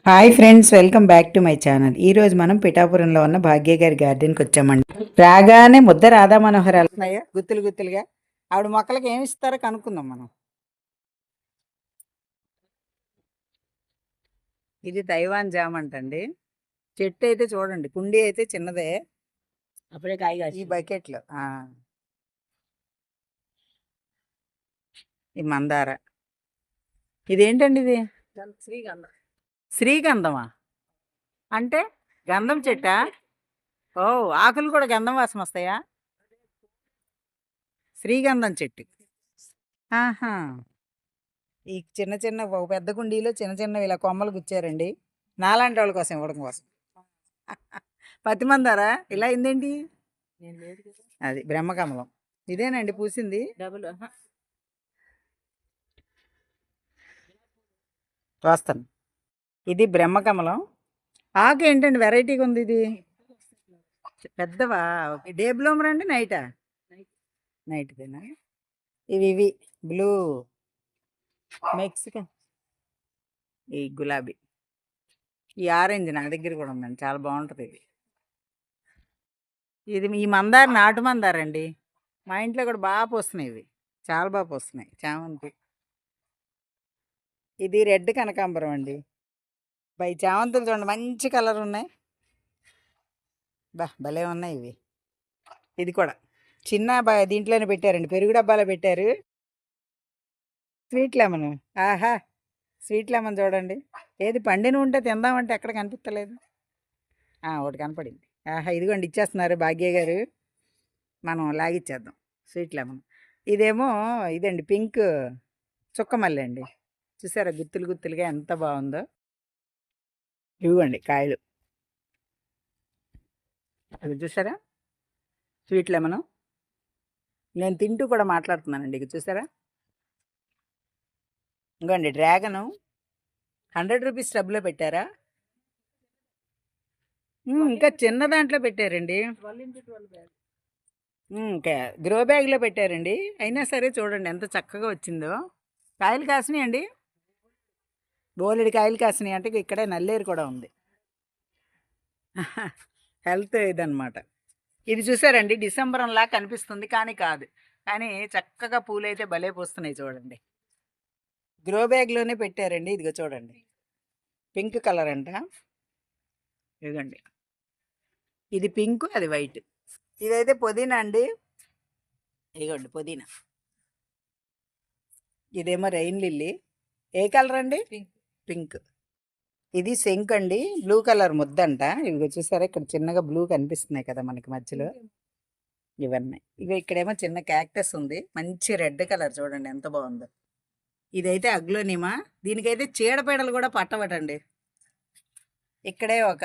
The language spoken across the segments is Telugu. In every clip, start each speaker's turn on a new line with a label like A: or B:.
A: Hi friends, welcome back to my channel. ఈరోజు మనం పిఠాపురంలో ఉన్న భాగ్య గారి గార్డెన్కి వచ్చామండి. రాగానే ముద్ద రాధా మనోహరాలు ఉన్నాయా గుత్తులు గుత్తులుగా. ఆవిడ మొక్కలకి ఏమి ఇస్తారో కనుక్కుందాం మనం. ఇది తైవాన్ జామ్ అంటండి. చెట్టు అయితే చూడండి, కుండీ అయితే చిన్నదే.
B: అప్పుడే కాయ
A: ఈ బకెట్లో ఈ మందార. ఇదేంటండి ఇది?
B: శ్రీగంధం.
A: శ్రీగంధమా? అంటే గంధం చెట్టా? ఓ, ఆకులు కూడా గంధం వాసన వస్తాయా? శ్రీగంధం చెట్టు. ఆహా. ఈ చిన్న చిన్న ఒక పెద్ద కుండీలో చిన్న చిన్నవి ఇలా కొమ్మలు గుచ్చారండి. నాలాంటి వాళ్ళ కోసం ఇవ్వడం కోసం. పత్తి మందారా ఇలా అయిందేంటి? అది బ్రహ్మకమలం. ఇదేనండి పూసింది.
B: డబుల్
A: వస్తాను. ఇది బ్రహ్మకమలం. ఆకు ఏంటండి వెరైటీగా ఉంది ఇది. పెద్దవా? డే బ్లూమర్ అండి నైటా? నైట్దేనా? ఇవి బ్లూ మెక్సికన్. ఈ గులాబీ, ఈ ఆరెంజ్ నా దగ్గర కూడా ఉందండి, చాలా బాగుంటుంది ఇది. ఇది ఈ మందార నాటు మందారండి. మా ఇంట్లో కూడా బాగా పోస్తున్నాయి ఇవి, చాలా బాగా పోస్తున్నాయి. చామంతి. ఇది రెడ్ కనకాంబరం అండి. బై చామంతులు చూడండి, మంచి కలర్ ఉన్నాయి. భలే ఉన్నాయి ఇవి. ఇది కూడా చిన్న దీంట్లోనే పెట్టారండి, పెరుగు డబ్బాలో పెట్టారు. Sweet lemon. ఆహా, స్వీట్ లెమన్ చూడండి. ఏది పండిన ఉంటే తిందామంటే ఎక్కడ కనిపించలేదు. ఒకటి కనపడింది. ఆహా, ఇదిగోండి ఇచ్చేస్తున్నారు భాగ్య గారు. మనం లాగిచ్చేద్దాం స్వీట్ లెమన్. ఇదేమో ఇదండి పింక్ చుక్కమల్లి అండి. చూసారా గుత్తులు గుత్తులుగా ఎంత బాగుందో. ఇవ్వండి కాయలు. అది చూసారా స్వీట్ లెమను. నేను తింటూ కూడా మాట్లాడుతున్నానండి. ఇక చూసారా, ఇంకోండి డ్రాగను. 100 రూపీస్ టబ్లో పెట్టారా? ఇంకా చిన్న దాంట్లో పెట్టారండి. ఇంకా గ్రో బ్యాగ్లో పెట్టారండి. అయినా సరే చూడండి ఎంత చక్కగా వచ్చిందో. కాయలు కాసినాయి అండి, బోలెడి కాయలు కాసినాయి. అంటే ఇక్కడే నల్లేరు కూడా ఉంది. హెల్త్ ఇదనమాట. ఇది చూసారండి డిసెంబరంలా కనిపిస్తుంది, కానీ కాదు. కానీ చక్కగా పూలైతే భలే పోస్తున్నాయి చూడండి. గ్రో బ్యాగ్లోనే పెట్టారండి. ఇదిగో చూడండి, పింక్ కలర్ అంట. ఇదిగోండి, ఇది పింక్, అది వైట్. ఇదైతే పుదీనా అండి. ఇదిగోండి పుదీనా. ఇదేమో రెయిన్ లిల్లీ. ఏ కలర్ అండి? పింక్. ఇది శంక్ అండి, బ్లూ కలర్ ముద్దంట. ఇవి చూసారా, ఇక్కడ చిన్నగా బ్లూ కనిపిస్తున్నాయి కదా మనకి మధ్యలో. ఇవన్నీ ఇవి. ఇక్కడేమో చిన్న క్యాక్టస్ ఉంది, మంచి రెడ్ కలర్ చూడండి ఎంత బాగుందో. ఇదైతే అగ్లోనిమా. దీనికైతే చీడపీడలు కూడా పట్టవటండి. ఇక్కడే ఒక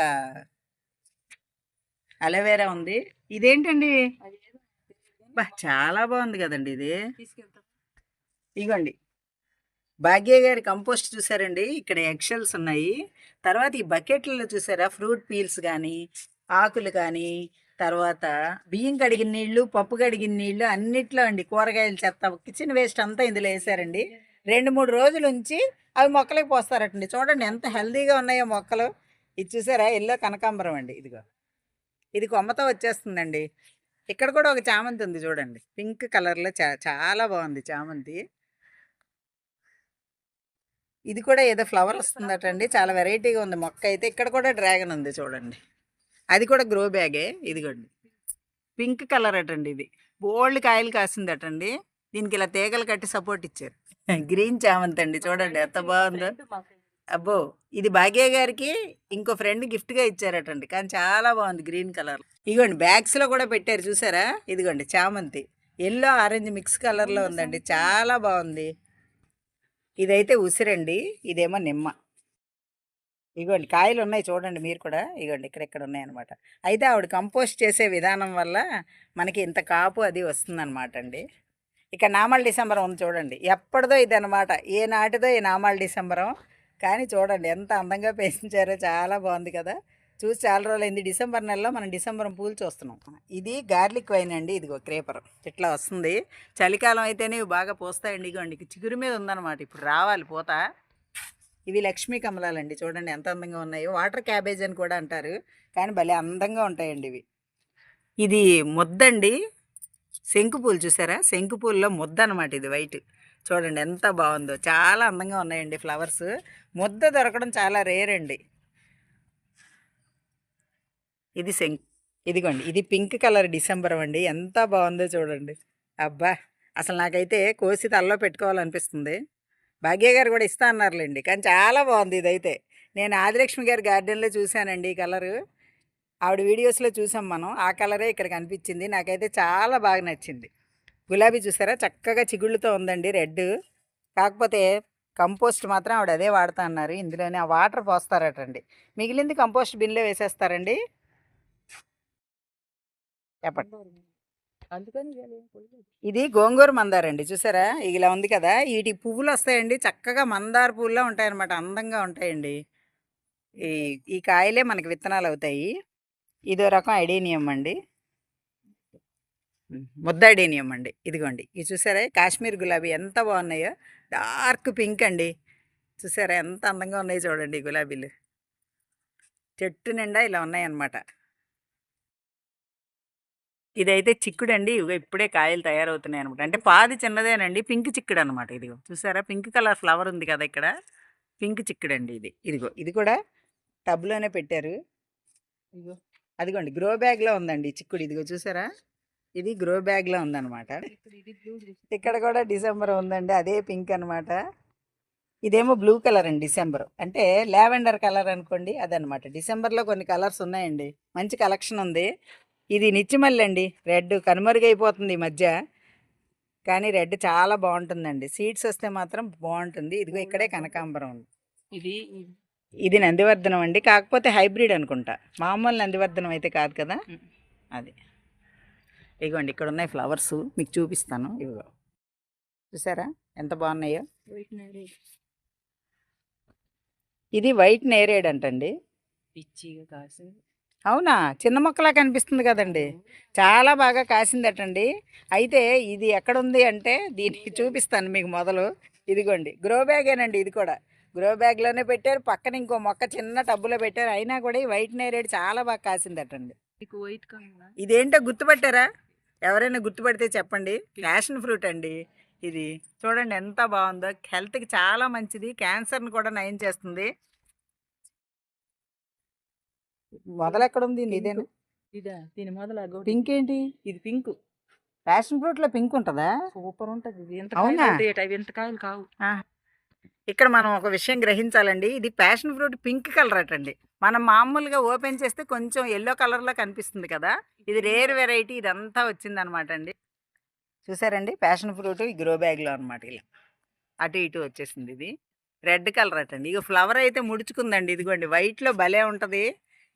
A: అలోవేరా ఉంది. ఇదేంటండి? చాలా బాగుంది కదండి ఇది. ఇగోండి భాగ్య గారి కంపోస్ట్ చూసారండి. ఇక్కడ ఎక్షల్స్ ఉన్నాయి. తర్వాత ఈ బకెట్లలో చూసారా ఫ్రూట్ పీల్స్ కానీ, ఆకులు కానీ, తర్వాత బియ్యం కడిగిన నీళ్లు, పప్పు కడిగిన నీళ్లు, అన్నిట్లో అండి. కూరగాయల చెత్త, కిచెన్ వేస్ట్ అంతా ఇందులో వేసారండి. 2-3 రోజులు ఉంచి అవి మొక్కలకి పోస్తారటండి. చూడండి ఎంత హెల్దీగా ఉన్నాయో మొక్కలు. ఇది చూసారా ఎల్లో కనకాంబరం అండి. ఇదిగో ఇది కొమ్మతో వచ్చేస్తుందండి. ఇక్కడ కూడా ఒక చామంతి ఉంది చూడండి, పింక్ కలర్లో. చాలా బాగుంది చామంతి. ఇది కూడా ఏదో ఫ్లవర్ వస్తుందటండి, చాలా వెరైటీగా ఉంది మొక్క అయితే. ఇక్కడ కూడా డ్రాగన్ ఉంది చూడండి, అది కూడా గ్రో బ్యాగే. ఇదిగోండి పింక్ కలర్ అటండి. ఇది బోల్డ్ కాయలు కాసిందటండి. దీనికి ఇలా తీగలు కట్టి సపోర్ట్ ఇచ్చారు. గ్రీన్ చామంతి అండి, చూడండి ఎంత బాగుందో. అబ్బో, ఇది భాగ్య గారికి ఇంకో ఫ్రెండ్ గిఫ్ట్గా ఇచ్చారటండి, కానీ చాలా బాగుంది గ్రీన్ కలర్. ఇదిగోండి బ్యాగ్స్లో కూడా పెట్టారు చూసారా. ఇదిగోండి చామంతి ఎల్లో ఆరెంజ్ మిక్స్ కలర్లో ఉందండి, చాలా బాగుంది. ఇదైతే ఉసిరండి, ఇదేమో నిమ్మ. ఇగోండి కాయలు ఉన్నాయి చూడండి మీరు కూడా. ఇగోండి ఇక్కడెక్కడ ఉన్నాయన్నమాట. అయితే ఆవిడ కంపోస్ట్ చేసే విధానం వల్ల మనకి ఇంత కాపు అది వస్తుందన్నమాట అండి. ఇక్కడ నామాల డిసెంబరం ఉంది చూడండి, ఎప్పటిదో ఇది అనమాట. ఏ నాటిదో ఈ నామాల డిసెంబరం. కానీ చూడండి ఎంత అందంగా పెంచారో, చాలా బాగుంది కదా. చూసి చాలా రోజులైంది. డిసెంబర్ నెలలో మనం డిసెంబరం పూలు చూస్తున్నాం. ఇది గార్లిక్ వైన్ అండి. ఇదిగో క్రేపర్ ఇట్లా వస్తుంది. చలికాలం అయితేనే ఇవి బాగా పోస్తాయండి. ఇగోండి చిగురు మీద ఉందన్నమాట, ఇప్పుడు రావాలి పూత. ఇవి లక్ష్మీ కమలాలండి, చూడండి ఎంత అందంగా ఉన్నాయో. వాటర్ క్యాబేజ్ అని కూడా అంటారు, కానీ భలే అందంగా ఉంటాయండి ఇవి. ఇది ముద్దండి, శంకు పూలు చూసారా, శంకు పూల్లో ముద్ద అనమాట ఇది, వైట్. చూడండి ఎంత బాగుందో, చాలా అందంగా ఉన్నాయండి ఫ్లవర్స్. ముద్ద దొరకడం చాలా రేర్ అండి. ఇది ఇదిగోండి, ఇది పింక్ కలర్ డిసెంబర్ అండి, ఎంత బాగుందో చూడండి. అబ్బా, అసలు నాకైతే కోసి తలలో పెట్టుకోవాలనిపిస్తుంది. భాగ్య గారు కూడా ఇస్తా అన్నారులేండి, కానీ చాలా బాగుంది ఇదైతే. నేను ఆదిలక్ష్మి గారి గార్డెన్లో చూశానండి ఈ కలరు, ఆవిడ వీడియోస్లో చూసాం మనం, ఆ కలరే ఇక్కడ కనిపించింది. నాకైతే చాలా బాగా నచ్చింది. గులాబీ చూసారా, చక్కగా చిగుళ్ళతో ఉందండి, రెడ్. కాకపోతే కంపోస్ట్ మాత్రం ఆవిడ అదే వాడుతా అన్నారు, ఇందులోనే ఆ వాటర్ పోస్తారటండి. మిగిలింది కంపోస్ట్ బిన్లో వేసేస్తారండి. చెప్పండి. ఇది గోంగూర మందారండి, చూసారా ఇలా ఉంది కదా, వీటి పువ్వులు వస్తాయండి, చక్కగా మందార పువ్వులా ఉంటాయన్నమాట, అందంగా ఉంటాయండి. ఈ ఈ కాయలే మనకి విత్తనాలు అవుతాయి. ఇదో రకం ఐడేనియం అండి, ముద్ద ఐడేనియం అండి. ఇదిగోండి, ఇది చూసారా కాశ్మీర్ గులాబీ ఎంత బాగున్నాయో, డార్క్ పింక్ అండి. చూసారా ఎంత అందంగా ఉన్నాయో చూడండి ఈ గులాబీలు, చెట్టు నిండా ఇలా ఉన్నాయన్నమాట. ఇదైతే చిక్కుడు అండి, ఇప్పుడే కాయలు తయారవుతున్నాయి అనమాట. అంటే పాది చిన్నదేనండి, పింక్ చిక్కుడు అనమాట. ఇదిగో చూసారా, పింక్ కలర్ ఫ్లవర్ ఉంది కదా ఇక్కడ, పింక్ చిక్కుడు అండి ఇది. ఇదిగో ఇది కూడా టబ్లోనే పెట్టారు. ఇదిగో అదిగోండి, గ్రో బ్యాగ్లో ఉందండి చిక్కుడు. ఇదిగో చూసారా, ఇది గ్రో బ్యాగ్లో ఉందన్నమాట. ఇక్కడ కూడా డిసెంబర్ ఉందండి, అదే పింక్ అనమాట. ఇదేమో బ్లూ కలర్ అండి, డిసెంబర్ అంటే లావెండర్ కలర్ అనుకోండి, అదనమాట. డిసెంబర్లో కొన్ని కలర్స్ ఉన్నాయండి, మంచి కలెక్షన్ ఉంది. ఇది నిచ్చిమల్లి అండి, రెడ్ కనుమరుగైపోతుంది ఈ మధ్య, కానీ రెడ్ చాలా బాగుంటుందండి. సీడ్స్ వస్తే మాత్రం బాగుంటుంది. ఇదిగో ఇక్కడే కనకాంబరం ఉంది. ఇది నందివర్ధనం అండి, కాకపోతే హైబ్రిడ్ అనుకుంటా, మామూలు నందివర్ధనం అయితే కాదు కదా అది. ఇదిగోండి ఇక్కడ ఉన్నాయి ఫ్లవర్స్, మీకు చూపిస్తాను. ఇదిగో చూసారా ఎంత బాగున్నాయో. ఇది వైట్ నేరేడ్ అంటండి, పిచ్చిగా కాసింది. అవునా, చిన్న మొక్కలా కనిపిస్తుంది కదండి, చాలా బాగా కాసిందటండి. అయితే ఇది ఎక్కడుంది అంటే దీనికి చూపిస్తాను మీకు మొదలు. ఇదిగోండి గ్రో బ్యాగేనండి, ఇది కూడా గ్రో బ్యాగ్లోనే పెట్టారు, పక్కన ఇంకో మొక్క చిన్న టబ్బులో పెట్టారు, అయినా కూడా ఈ వైట్ నేరేడ్ చాలా బాగా కాసిందటండి. ఇదేంటో గుర్తుపట్టారా, ఎవరైనా గుర్తుపడితే చెప్పండి. ప్యాషన్ ఫ్రూట్ అండి ఇది, చూడండి ఎంత బాగుందో, హెల్త్కి చాలా మంచిది, క్యాన్సర్ని కూడా నయం చేస్తుంది. మొదలు ఎక్కడ ఉంది, ఇదేనా దీని మొదలు పింక్ ఏంటి, ఇది పింక్. ప్యాషన్ ఫ్రూట్ లో పింక్ ఉంటుందా, సూపర్ ఉంటుంది. అవునా, కాయలు కావు. ఇక్కడ మనం ఒక విషయం గ్రహించాలండి, ఇది ప్యాషన్ ఫ్రూట్ పింక్ కలర్ అటండి. మనం మామూలుగా ఓపెన్ చేస్తే కొంచెం ఎల్లో కలర్లో కనిపిస్తుంది కదా, ఇది రేర్ వెరైటీ, ఇదంతా వచ్చింది అనమాట అండి. చూసారండి, ప్యాషన్ ఫ్రూట్ ఈ గ్రో బ్యాగ్లో అనమాట, ఇలా అటు ఇటు వచ్చేసింది. ఇది రెడ్ కలర్ అటండి. ఇక ఫ్లవర్ అయితే ముడుచుకుందండి, ఇదిగోండి వైట్లో భలే ఉంటుంది.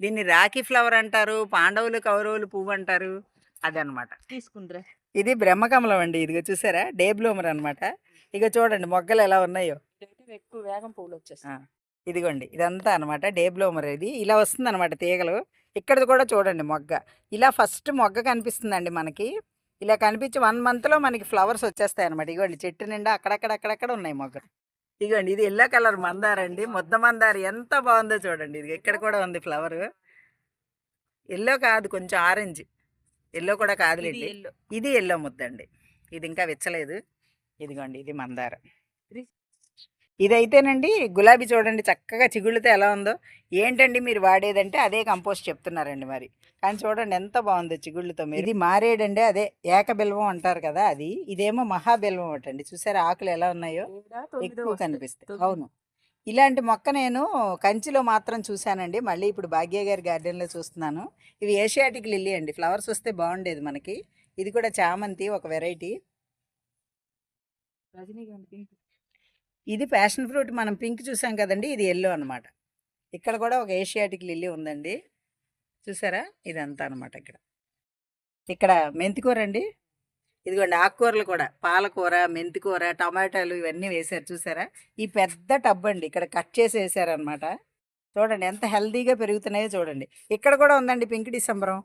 A: దీన్ని రాఖీ ఫ్లవర్ అంటారు, పాండవులు కౌరవులు పువ్వు అంటారు, అదనమాట. తీసుకుంటారా, ఇది బ్రహ్మకమలం అండి. ఇదిగో చూసారా, డే బ్లూమర్ అనమాట. ఇక చూడండి మొగ్గలు ఎలా ఉన్నాయో, ఎక్కువ వేగం పువ్వులు వచ్చేస్తాయి. ఇదిగోండి ఇదంతా అనమాట డే బ్లూమర్. ఇది ఇలా వస్తుంది అనమాట తీగలు. ఇక్కడ కూడా చూడండి మొగ్గ, ఇలా ఫస్ట్ మొగ్గ కనిపిస్తుందండి మనకి. ఇలా కనిపించి 1 monthలో మనకి ఫ్లవర్స్ వచ్చేస్తాయి అనమాట. ఇదిగోండి చెట్టు నిండా అక్కడక్కడ ఉన్నాయి మొగ్గ. ఇదిగోండి ఇది ఎల్లో కలర్ మందారండి, ముద్ద మందార, ఎంత బాగుందో చూడండి. ఇది ఇక్కడ కూడా ఉంది ఫ్లవర్, ఎల్లో కాదు కొంచెం ఆరెంజ్, ఎల్లో కూడా కాదులేండి, ఇది ఎల్లో ముద్ద అండి. ఇది ఇంకా విచ్చలేదు. ఇదిగోండి ఇది మందార. ఇదైతేనండి గులాబీ, చూడండి చక్కగా చిగుళ్ళతో ఎలా ఉందో. ఏంటండి మీరు వాడేదంటే అదే కంపోస్ట్ చెప్తున్నారండి మరి, కానీ చూడండి ఎంత బాగుందో చిగుళ్ళతో. ఇది మారేడండి, అదే ఏకబిల్వం అంటారు కదా అది. ఇదేమో మహాబిల్వం అటండి, చూసారా ఆకులు ఎలా ఉన్నాయో, ఎక్కువ కనిపిస్తాయి. అవును, ఇలాంటి మొక్క నేను కంచిలో మాత్రం చూశానండి, మళ్ళీ ఇప్పుడు భాగ్య గారి గార్డెన్లో చూస్తున్నాను. ఇవి ఏషియాటిక్ లిల్లీ అండి, ఫ్లవర్స్ వస్తే బాగుండేది మనకి. ఇది కూడా చామంతి ఒక వెరైటీ. ఇది ప్యాషన్ ఫ్రూట్, మనం పింక్ చూసాం కదండి, ఇది ఎల్లో అనమాట. ఇక్కడ కూడా ఒక ఏషియాటిక్ లిల్లీ ఉందండి, చూసారా ఇదంతా అనమాట. ఇక్కడ మెంతికూర అండి, ఇదిగోండి ఆకుకూరలు కూడా, పాలకూర, మెంతికూర, టమాటాలు ఇవన్నీ వేశారు చూసారా. ఈ పెద్ద టబ్ అండి, ఇక్కడ కట్ చేసి వేసారనమాట. చూడండి ఎంత హెల్తీగా పెరుగుతున్నాయో చూడండి. ఇక్కడ కూడా ఉందండి పింక్ డిసెంబరం,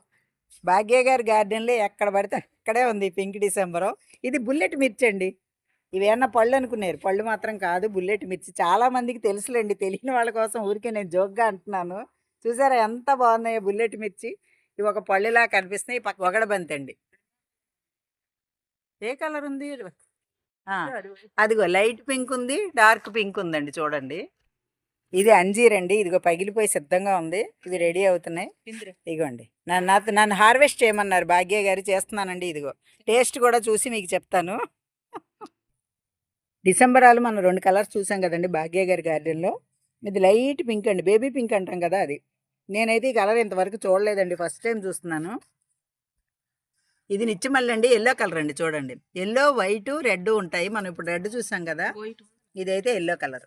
A: భాగ్య గారి గార్డెన్లో ఎక్కడ పడితే అక్కడే ఉంది పింక్ డిసెంబరం. ఇది బుల్లెట్ మిర్చి అండి, ఇవేమన్నా పళ్ళు అనుకున్నారు, పళ్ళు మాత్రం కాదు, బుల్లెట్ మిర్చి. చాలా మందికి తెలుసులేండి, తెలియని వాళ్ళ కోసం ఊరికే నేను జోక్గా అంటున్నాను. చూసారా ఎంత బాగున్నాయో బుల్లెట్ మిర్చి. ఇవి ఒక పళ్ళులా కనిపిస్తున్నాయి. ఈ పక్క ఒగడబంతి అండి. ఏ కలర్ ఉంది? ఆ, అదిగో లైట్ పింక్ ఉంది, డార్క్ పింక్ ఉందండి చూడండి. ఇది అంజీర్ అండి, ఇదిగో పగిలిపోయి సిద్ధంగా ఉంది. ఇవి రెడీ అవుతున్నాయి. ఇదిగోండి, నన్ను హార్వెస్ట్ చేయమన్నారు భాగ్య గారు, చేస్తున్నానండి. ఇదిగో టేస్ట్ కూడా చూసి మీకు చెప్తాను. డిసెంబరాలు మనం 2 కలర్స్ చూసాం కదండి భాగ్య గారి గార్డెన్లో. ఇది లైట్ పింక్ అండి, బేబీ పింక్ అంటాం కదా అది. నేనైతే ఈ కలర్ ఇంతవరకు చూడలేదండి, ఫస్ట్ టైం చూస్తున్నాను. ఇది నిత్యమల్లి అండి, ఎల్లో కలర్ అండి చూడండి. ఎల్లో, వైట్, రెడ్ ఉంటాయి. మనం ఇప్పుడు రెడ్ చూసాం కదా, ఇదైతే ఎల్లో కలర్.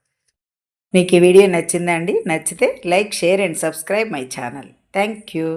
A: మీకు ఈ వీడియో నచ్చిందా అండి? నచ్చితే like, share and subscribe my channel. Thank you.